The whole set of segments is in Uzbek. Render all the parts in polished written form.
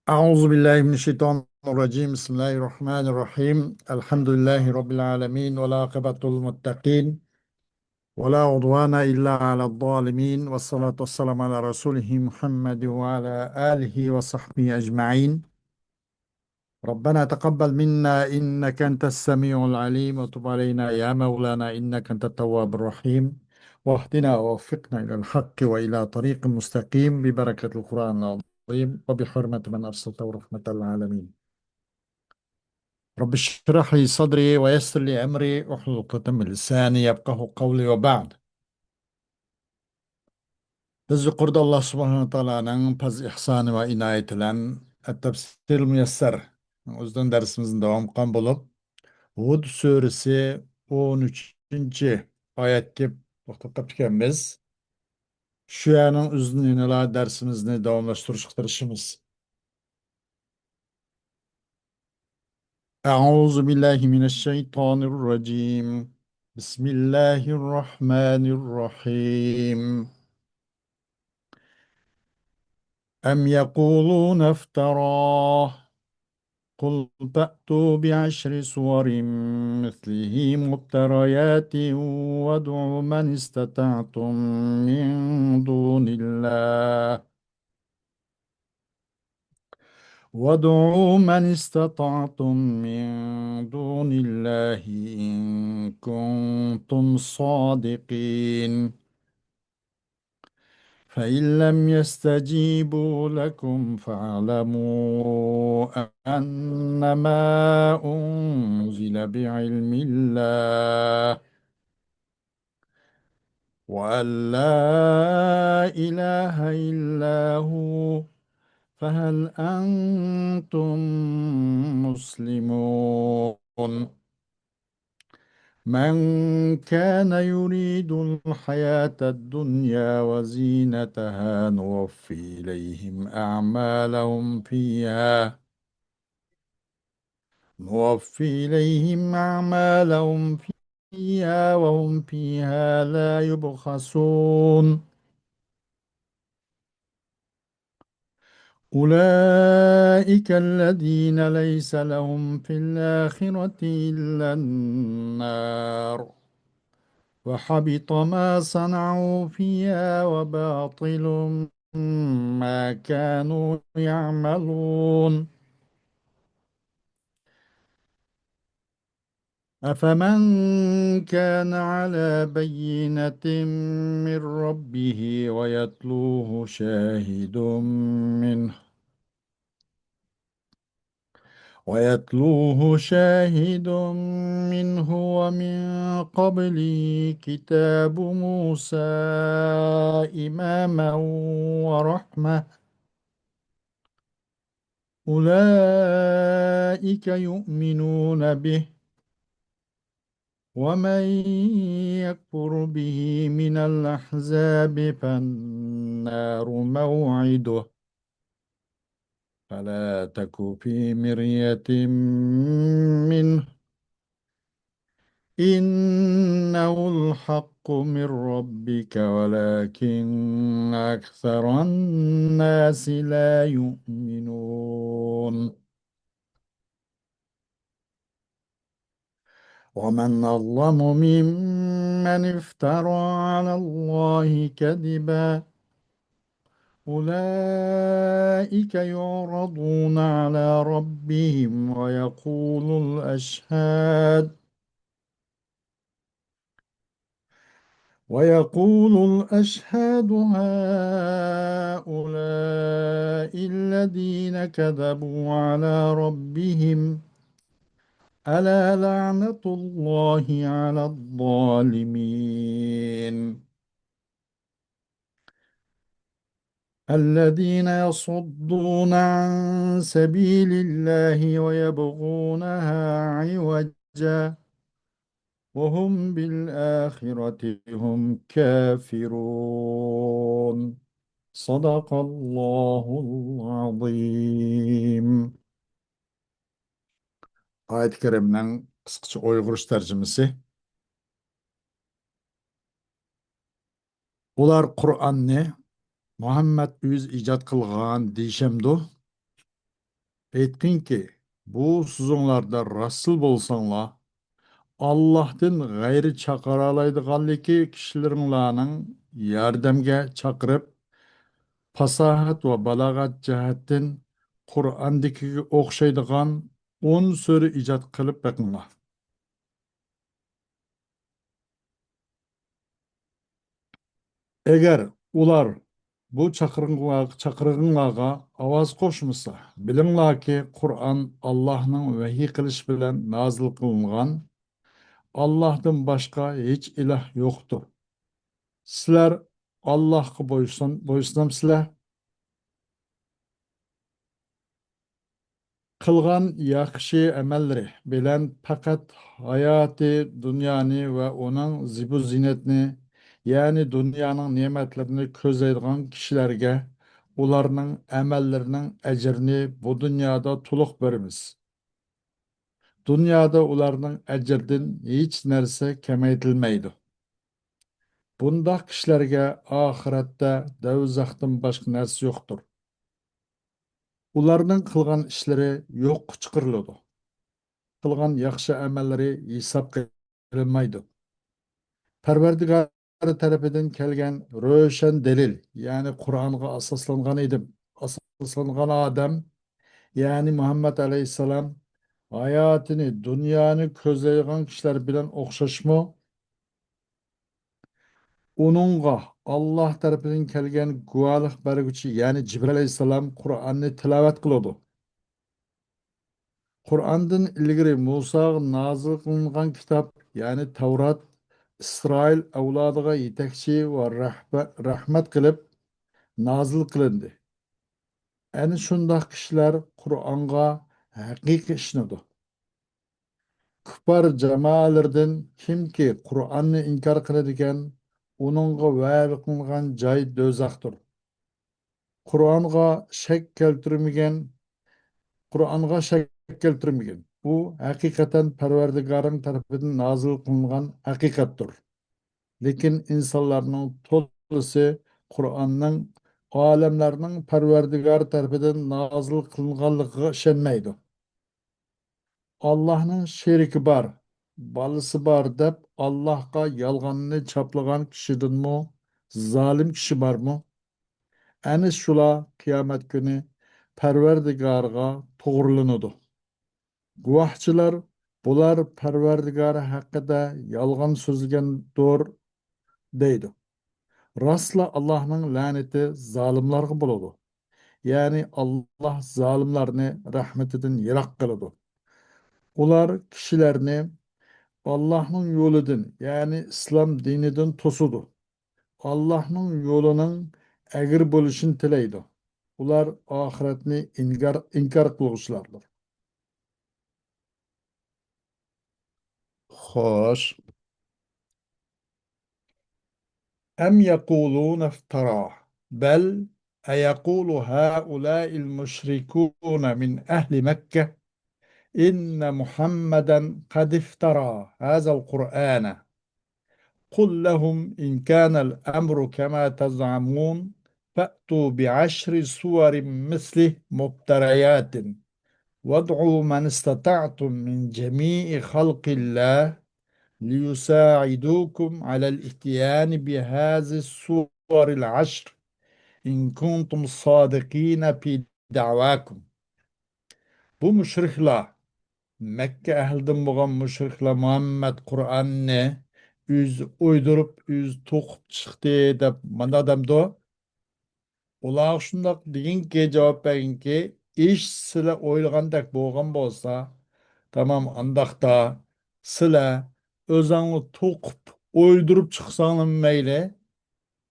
أعوذ بالله من الشيطان الرجيم. بسم الله الرحمن الرحيم. الحمد لله رب العالمين، والعاقبة للمتقين، ولا عدوان إلا على الظالمين، والصلاة والسلام على رسوله محمد وعلى آله وصحبه أجمعين. ربنا تقبل منا إنك أنت السميع العليم، وتب علينا يا مولانا إنك أنت التواب الرحيم، واهدنا ووفقنا إلى الحق وإلى طريق مستقيم ببركة القرآن العظيم وبحرمة من أرسلته رحمة للعالمين. رب اشرح لي صدري ويسر لي أمري واحلل عقدة من لساني يفقه قولي. وبعد. Biz yuqorida Alloh subhanahu va taolaning faz ihsoni va inoyati bilan at-tafsir muyassar o'zidan darsimizni davom qilgan bo'lib, Hud surasi 13 oyatga to'xtab qolganmiz. Shu yerning o'zini darsimizni davomlashtirishga tirishimiz. أعوذ بالله من الشيطان الرجيم. بسم الله الرحمن الرحيم. أم يقولون افتراه، قل فأتوا بعشر سور مثله مفتريات وادعوا من استطعتم من دون الله وادعوا من استطعتم من دون الله إن كنتم صادقين. فإن لم يستجيبوا لكم فاعلموا أنما أنزل بعلم الله وأن لا إله إلا هو، فهل أنتم مسلمون؟ من كان يريد الحياة الدنيا وزينتها نوفي إليهم أعمالهم فيها وهم فيها لا يبخسون. أولئك الذين ليس لهم في الآخرة إلا النار، وحبط ما صنعوا فيها وباطل ما كانوا يعملون. أفمن كان على بينة من ربه ويتلوه شاهد منه ومن قبله كتاب موسى إماما ورحمة، أولئك يؤمنون به. ومن يكفر به من الأحزاب فالنار موعده، فلا تك في مرية منه، إنه الحق من ربك ولكن أكثر الناس لا يؤمنون. ومن أظلم ممن افترى على الله كذبا، أولئك يعرضون على ربهم ويقول الأشهاد هؤلاء الذين كذبوا على ربهم، ألا لعنة الله على الظالمين. الذين يصدون عن سبيل الله ويبغونها عوجا وهم بالآخرة هم كافرون. صدق الله العظيم. Ayet-i Kerime'nin kısaca Uygurca tercümesi. Ular, Qur'onni Muhammad o'zi ijod qilgan deyishamdu. Aytqinki, bu so'zinglarda rasul bo'lsanglar, Allohdan g'ayri chaqira oladiganligi kishilaringlarning yordamga chaqirib, fasohat va balog'at jihatdan Qur'ondagiga o'xshaydigan 10 so'ra ijod qilib beqinglar. Agar ular bu chaqirig'inglarga ovoz qo'shmasa, bilinglarki, Qur'on Allohning vahiy qilish bilan nozil qilingan, Allohdan boshqa hech iloh yo'qdir. Sizlar Allohga bo'ysunamsizlar. Qilgan yaxshi amallari bilan faqat hayoti dunyoni va uning zibu zinatni, ya'ni dunyoning ne'matlarini ko'zlaydigan kishilarga ularning amallarining ajrini bu dunyoda to'liq beramiz. Dunyoda ularning ajridan hech narsa kamaytirilmaydi. Bundaq kishilarga oxiratda do'zaxdan boshqa narsa yo'qdir. Ularning qilgan ishlari yo'qqa chiqariladi. Qilgan yaxshi amallari hisob qilinmaydi. Parvardigor tarafidan kelgan ro'shan dalil, ya'ni Qur'onga asoslangan odam, ya'ni Muhammad alayhissalom hayotini, dunyoni ko'zlaydigan kishilar bilan o'xshashmi? Uningga Alloh tarafidan kelgan guvohlik berguvchi, ya'ni Jibril alayhissalom Qur'onni tilovat qiladi. Qur'ondan ilgari Musoga nozil qilingan kitob, ya'ni Tavrat, Isroil avlodiga yetakchi va rahmat qilib nozil qilindi. Ana shundoq kishilar Qur'onga haqiqiy ishonadi. Kuffar jamoalardan kimki Qur'onni inkor qiladigan, uningga va'da qilingan joy do'zaxdir. Qur'onga shak keltirmagan Qur'onga shak keltirmagan. Bu haqiqatan Parvardigorim tarafidan nozil qilingan haqiqatdir. Lekin insonlarning to'lisi Qur'onning olamlarning Parvardigori tarafidan nozil qilinganligiga ishonmaydi. Allohning sherigi bor, bolasi bor deb Allohga yolg'onni chaplagan kishidanmi zolim kishi bormi? Ana shular qiyomat kuni Parvardigorga to'g'rilanadi. Guvohchilar bular Parvardigori haqida yolg'on so'zlagandir deydi. Rostla Allohning la'nati zolimlarga bo'ladi. Ya'ni Alloh zolimlarni rahmatidan yiroq qiladi. Ular kishilarni Allohning yo'lidan, ya'ni islom dinidan to'sudi. Allohning yo'lining agir bo'lishini tilaydi. Ular oxiratni inkor qiluvchilardir. Xo'sh, أم يقولون افتراه بل أيقول هؤلاء المشركون من أهل مكة إن محمدا قد افترى هذا القرآن قل لهم إن كان الأمر كما تزعمون فأتوا بعشر سور مثله مبتريات وادعوا من استطعتم من جميع خلق الله ليساعدوكم على الاتيان بهذه السور العشر إن كنتم صادقين في دعواكم. Bu müşrikler, Mekke ehlinden bo'lgan müşrikler Muhammed Kur'an'ni uydurup, to'qib chiqdi deb mana demdi. Ular shundoq deginki, javob berginki, ish sizlar o'ylagandek bo'lgan bo'lsa, tamam, andaqda sizlar o'zingni to'qib, o'ydirib chiqsanglar mayli,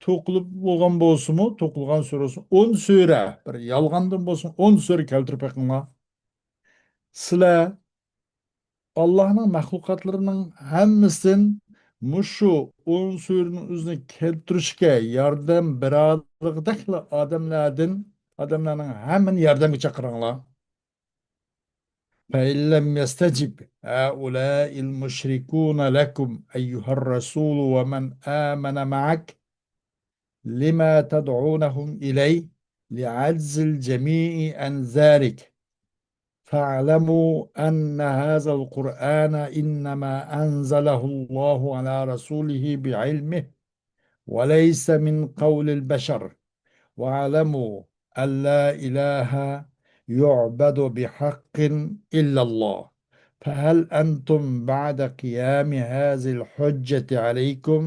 to'qilib bo'lgan bo'lsinmi, to'qilgan surasi 10 sura, bir yolg'ondan bo'lsin 10 sura keltirib beqinglar. Sizlar Allohning mahluqotlarining hammasidan mushu 10 suraning o'zini keltirishga yordam beradigan odamlarning hammani yordamga chaqiringlar. فإن لم يستجب هؤلاء المشركون لكم أيها الرسول ومن آمن معك لما تدعونهم إليه لعجز الجميع عن ذلك فاعلموا أن هذا القرآن إنما أنزله الله على رسوله بعلمه وليس من قول البشر. واعلموا أن لا إله يعبد بحق إلا الله. فهل أنتم بعد قيام هذه الحجة عليكم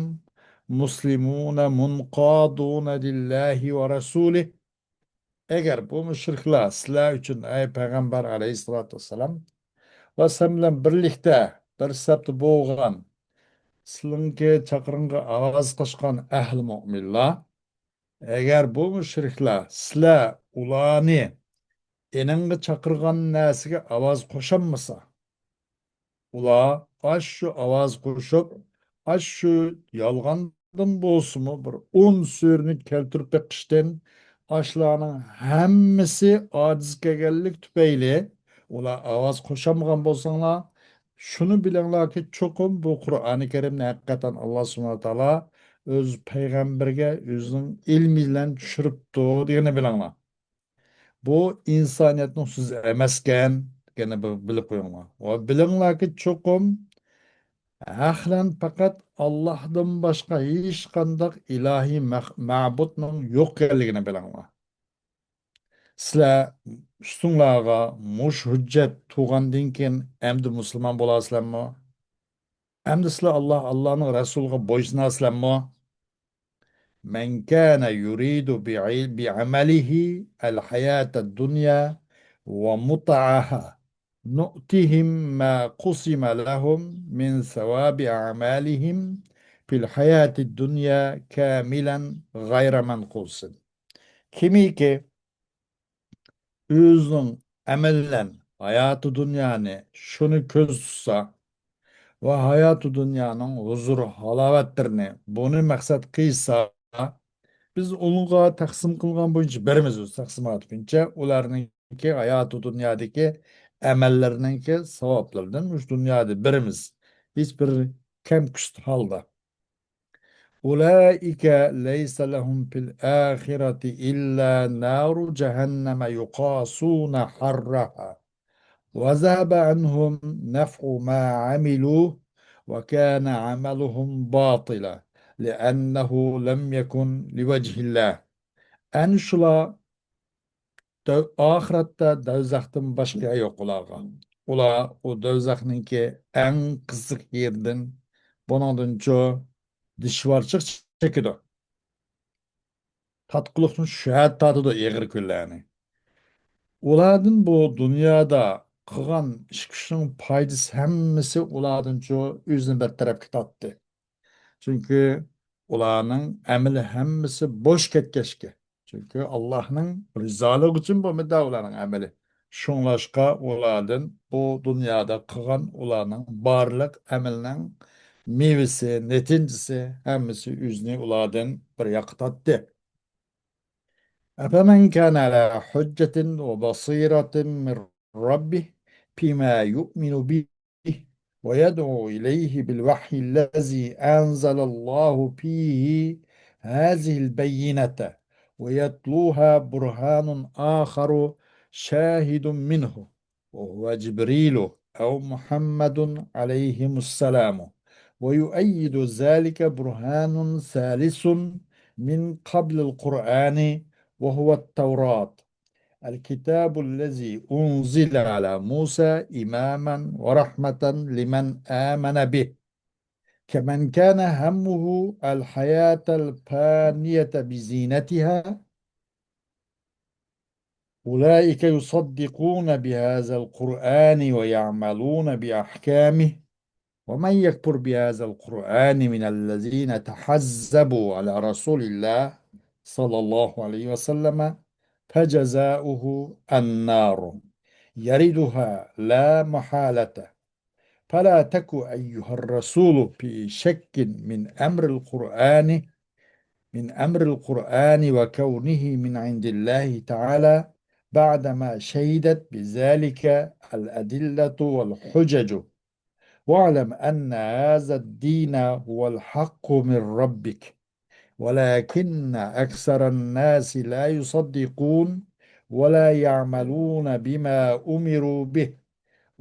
مسلمون منقادون لله ورسوله؟ Eğer bu müşrikler sizler için ey Peygamber aleyhissalatü vesselam ve sen bilen birlikte bir septi boğan sizlarga chaqirınga ovoz qo'shgan ahli mo'minlar, agar bu mushriklar sizlar ularni eningga chaqirgan narsaga ovoz qo'shamasa, ular aş shu ovoz qo'shib, aş shu yolg'ondan bo'lsinmi bir 10 so'rni keltirib beqishdan ashlarning hammasi ojiz kelganlik tufayli ular ovoz qo'shamgan bo'lsanglar, shuni bilinglarki cho'qim bu Qur'oni Karimni haqiqatan Alloh subhanahu va taolo o'z payg'ambarga o'zining ilmi bilan tushiribdi deganini bilinglar. Bu insoniyatning so'zi emaskan, yana bir bilib qo'yinglar. Va bilinglarki cho'qim ahlan faqat Allohdan boshqa hech qanday ilohiy ma'budning yo'q ekanligini bilinglar. Sizlar ustinglarga mush hujjat tug'andan keyin endi musulmon bo'lasizlarmi? Endi sizlar Allohning rasuliga bo'ysunasizlarmi? من كان يريد بعمله الحياة الدنيا ومتعها نؤتهم ما قسم لهم من ثواب أعمالهم في الحياة الدنيا كاملا غير منقوص. Kimi ki özünün emellen hayatı dünyanı şunu köz tutsa ve hayatı dünyanın huzur halavetlerini bunu maksat kıysa biz onunla taqsim qilgan bo'yicha berimiz o'z taqsimot bo'yicha ularninki hayoti dunyodagi amallarininki savoblaridan uch dunyoda birimiz hech bir kam kust holda. Ulaika laysa lahum fil akhirati illa naru jahannama yuqasuna harraha wa zahaba anhum naf'u ma amilu ve kana amaluhum batila li'annahu lem yekun liwajhillah. En şula ahirette dövzaktan başka yok ularga. Ular o dövzakninki en kızık yerden bundan ço dişvarçık çekido. Tatqılıqtın şühet tadı da eğir küllerini. Ulardan bu dünyada kıgan iş güçünün paydası hemmisi ulardan ço üzünü bir tarafı tattı. Çünkü ularning amali hammasi boş ketkeşke. Çünkü Allah'ın rızalığı için bu müddet ularning amali. Şunlaşka ulardan bu dünyada kılan ularning barlık amelinin meyvesi, neticesi hammasi yüzünü ulardan bir yakıtattı. أفمن كان على حجة وبصيرة من ربه فيما يؤمن به ويدعو إليه بالوحي الذي أنزل الله فيه هذه البينة ويتلوها برهان آخر شاهد منه وهو جبريل أو محمد عليهم السلام ويؤيد ذلك برهان ثالث من قبل القرآن وهو التوراة الكتاب الذي أنزل على موسى إماما ورحمة لمن آمن به كمن كان همه الحياة الفانية بزينتها أولئك يصدقون بهذا القرآن ويعملون بأحكامه ومن يكفر بهذا القرآن من الذين تحزبوا على رسول الله صلى الله عليه وسلم فجزاؤه النار يردها لا محالة. فلا تك أيها الرسول في شك من أمر القرآن وكونه من عند الله تعالى بعدما شهدت بذلك الأدلة والحجج. واعلم أن هذا الدين هو الحق من ربك ولكن أكثر الناس لا يصدقون ولا يعملون بما أمروا به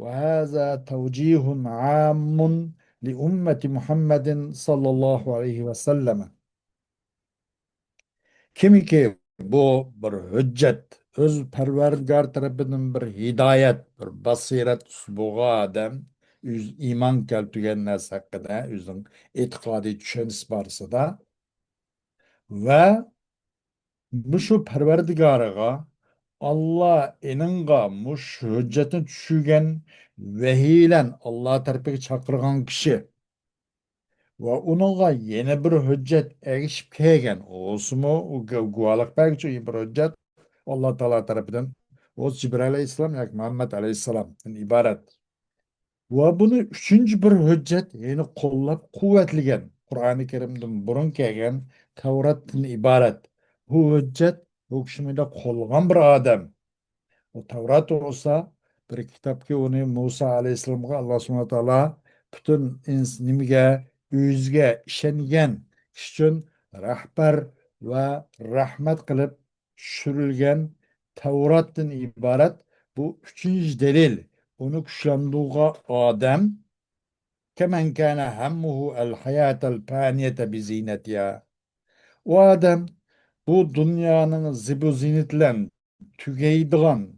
وهذا توجيه عام لأمة محمد صلى الله عليه وسلم. Kimiki bu bir hüccet, öz Perverdigar tarafından bir hidayet, bir basiret buğa adam, üz iman keltügen nas hakkında, üzün etiqadi düşünüş barısı da ve muşu Perverdigarıga Allah eninga muş hüccetin düşügen vehilen Allah tarafı çakırgan kişi ve onunla yeni bir hüccet erişip kelgen olsumu guvalık belki bir hüccet Allah Teala tarafından o Cibril Aleyhisselam yani Muhammed Aleyhisselam'ın ibaret. Ve bunu üçüncü bir hüccet yeni kollap kuvvetligen Kur'an-ı Kerim'den burun kelgen Tevrat'ın ibaret. Bu hüccet bu kişimde kolgan bir adam. O Tevrat olsa bir kitap ki onu Musa Aleyhisselam'a Allah subhanahu teala bütün nimige, yüzge, işengen için rahber ve rahmet kılıp sürülgen Tevrat'tan ibaret bu üçüncü delil. Onu kuşandığı Adem kemen kana hammuhu el hayatel faniyete bi zinetiha. O Adem bu dünyanın zibu zinetlen tügeydiğen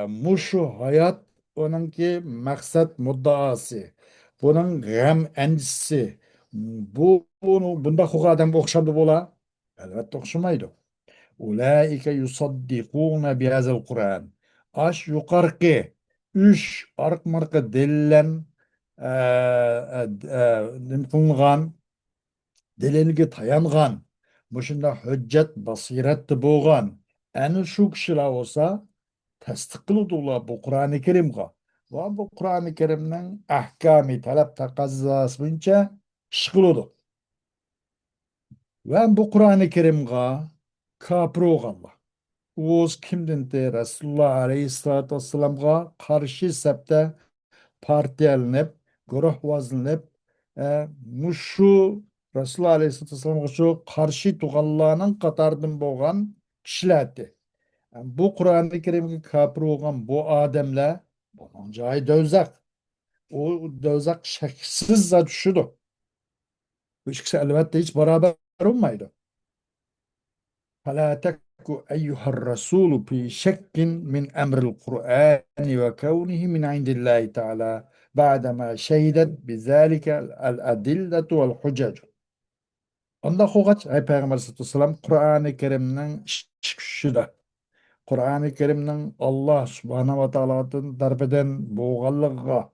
muşu hayat onunki maksat muddaası. Bunun gam endişesi. Bunda hukuk adam okşadı bola. Elbette okşamaydı. Ulaike yusaddikûne bihazel Kur'an. Aş yukarıki üç ark marka delilen nimkulgan delilge tayangan mushunda hujjat basiratli bo'lgan ana shu kishilar bo'lsa tasdiq qiluvdilar bu Qur'oni Karimga va bu Qur'oni Karimning ahkami talab taqozosi bo'yicha ish qiladi va bu Qur'oni Karimga kofir bo'lganlar o'z kimdinti Rasululloh alayhissalotu vassalamga qarshi sapda partiyalanib guruhvozlanib mushu Rasululloh Aleyhisselatü Vesselam'a şu karşı tuğallarının katardım boğan kişilerdi. Yani bu Kur'an-ı Kerim'in kafir olan bu ademler bunun cahil dövzak. O dövzak şeksiz zat şudur. Bu ikisi elbette hiç beraber olmaydı. فَلَا تَكُ اَيُّهَا الرَّسُولُ فِي شَكٍّ مِنْ اَمْرِ الْقُرْآنِ وَكَوْنِهِ مِنْ عِنْدِ اللّٰهِ تَعَالَى بَعْدَمَا شَهِدَتْ بِذَٰلِكَ الْأَدِلَّةُ وَالْحُجَّجُ. Onda hoğaç ay Peygamber sallallahu aleyhi ve sellem Kur'an-ı Kerim'nin şüküşüde. Kur'an-ı Kerim'nin Allah subhanahu ve ta'ala'nın darbeden boğallığa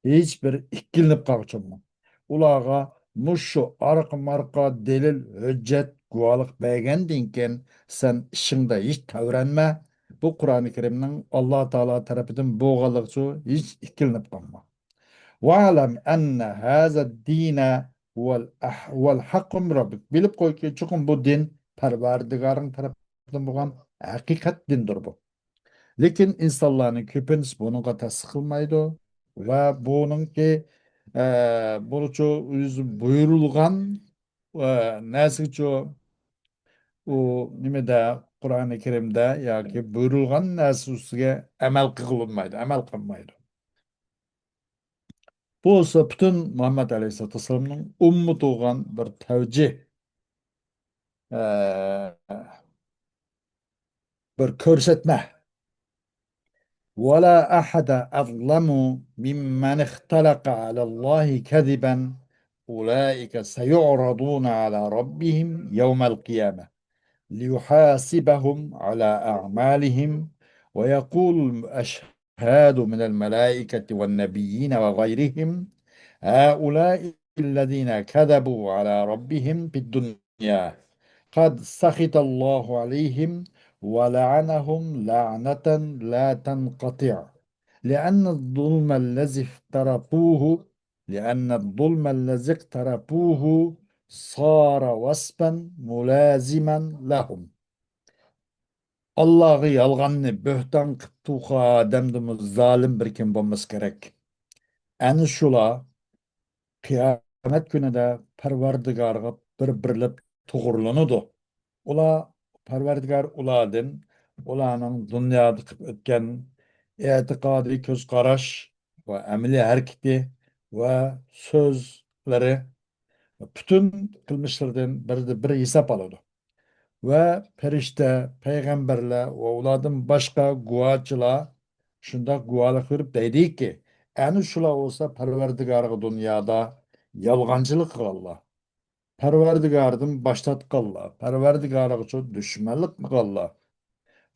hiçbir ikkilinip kalkçınma. Ulağa muşu arka marka delil hüccet guvalık beğen dinken sen işinde hiç tavrenme. Bu Kur'an-ı Kerim'nin Allah Teala tarafından boğallığı hiç ikkilinip kalma. واعلم أن هذا الدين هو الحق من ربك. Bilip koy ki çıkın bu din Perverdigar'ın tarafından bulan hakikat dindir bu. Lekin insanların köpünüz bununla tasıkılmaydı ve bunun ki bunu çoğu buyurulgan nasıl çoğu o nimede Kur'an-ı Kerim'de ya ki buyurulgan nasıl üstüge emel kılınmaydı, emel kılmaydı. Bu olsa bütün Muhammed Aleyhisselatü Vesselam'ın ummet olan bir tevcih, eee, bir körsetme. ولا أحد أظلم ممن اختلق على الله كذبا أولئك سيعرضون على ربهم يوم القيامة ليحاسبهم على أعمالهم ويقول الأشهاد من الملائكة والنبيين وغيرهم هؤلاء الذين كذبوا على ربهم في الدنيا قد سخط الله عليهم ولعنهم لعنة لا تنقطع لأن الظلم الذي اقترفوه لأن الظلم الذي اقترفوه صار وصفا ملازما لهم. Allah'ı yalganını böhtan kıptuğa demdimiz zalim bir kim bulması gerek. En şula kıyamet günüde Perverdigar'a bir birlep tuğurlanudu. Ula Perverdigar uladın ularning dunyoda qilib o'tgan e'tiqodiy ko'zqarash va amaliy harakati va so'zlari butun qilmishlaridan bir hisob oladi. Va farishta, payg'ambarlar va ulardan boshqa guvohchilar shundoq guvohlik berib deydiki, ani shular bo'lsa Parvardigorga dunyoda yolg'onchilik qilganlar. Parvardigordan bosh tortganlar. Parvardigorga dushmanlik qilganlar.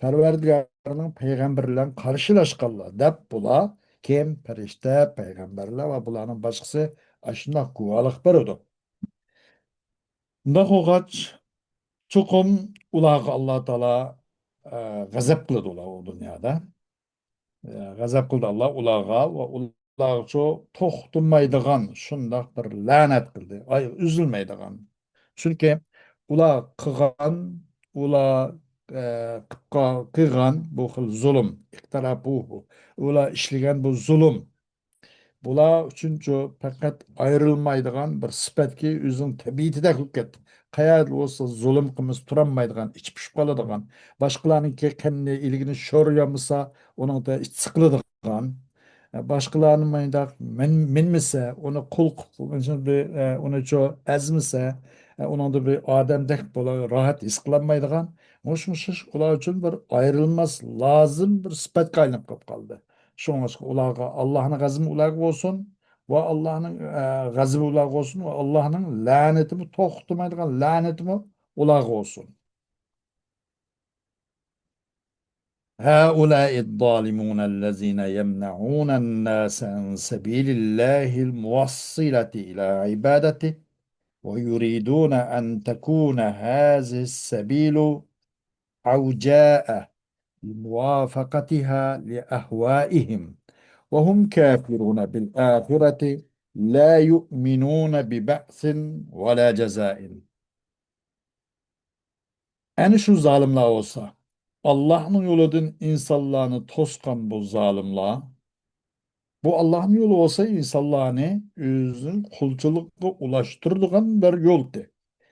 Parvardigorning payg'ambari bilan qarshilashganlar deb bular kim farishta, payg'ambarlar va bularning boshqasi shundoq guvohlik beradi. Bundoq bo'lgach, chuqum ularga Alloh taolo g'azab qiladi ular u dunyoda. G'azab qildi Alloh ularga va ularga to'xtamaydigan shundoq bir la'nat qildi. Ay, uzilmaydigan. Chunki ular qilgan, ular qilgan bu xil zulm, iqtirafu, ular ishlagan bu zulm. Bular uchunchu faqat ayrilmaydigan bir sifatki o'zining tabiatida qilib ketdi. Qayerda bo'lsa zulm qilmas turolmaydigan, ichi pishib qoladigan, boshqalarniki qanday ilgini sho'riyamasa, uning da ichi siqiladigan, boshqalarni mayda minmasa, uni qul qilib, uni cho azmasa, uningda bir odamdek bo'la rohat his qilolmaydigan, mush ular uchun bir ayrilmas lozim bir sifatga aylanib qolib qoldi. Şoňa ularga Allah'ın gazabı ularga olsun ve Allah'ın gazabı ularga olsun ve Allah'ın lanetimi toxtamaydigan lanetimi ularga olsun. هؤلاء الظالمون الذين يمنعون الناس عن سبيل الله الموصلة إلى عبادته ويريدون أن تكون هذه السبيل عوجاء لموافقتها لأهوائهم وهم كافرون بالآخرة لا يؤمنون ببعث ولا جزاء. Yani şu zalimler olsa, Allah'ın yolundan insanlarını toskan bu zalimler, bu Allah'ın yolu olsa insanlarını özün kulçulukla ulaştırdıgan bir yoldu.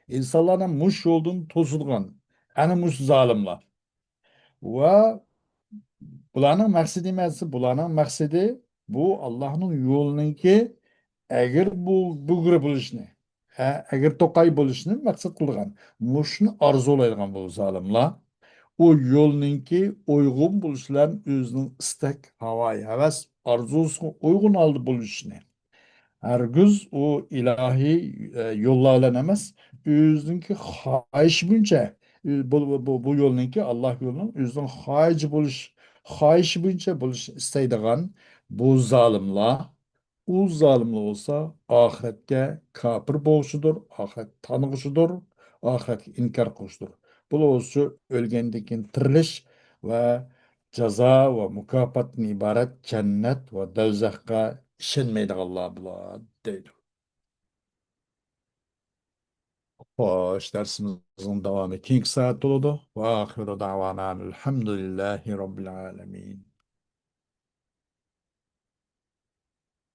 İnsanlarına muş yoldan tosulgan, yani muş zalimler. Ve bularning maqsadi emas, bularning maqsadi bu Allohning yo'liniki agar bu bugri bo'lishni, agar to'qay bo'lishni maqsad qilgan. Mushni orzulaydigan bu zolimlar. U yo'lninki uyg'un bo'lishlarni o'zining istak, havoyi, havas, orzusiga uyg'un oldi bo'lishni. Hargiz o ilahi yollarla emas, özünki xahiş bunca bu yolunki Allah yolunun özünün xahiş bunca buluş isteydiğen bu zalimler u zalimler olsa ahiretke kafir boğuşudur, ahiret tanıgışıdır, ahiret inkar kılışıdır. Bu olsa ölgendekin tiriliş ve jaza ve mukafatın ibaret cennet ve do'zaxga ishonmaydiganlar bular deydi. Xo'sh, darsimizning davomi keyingi soat bo'ladi. Va oxiru da'vana alhamdulillahi robbil alamin.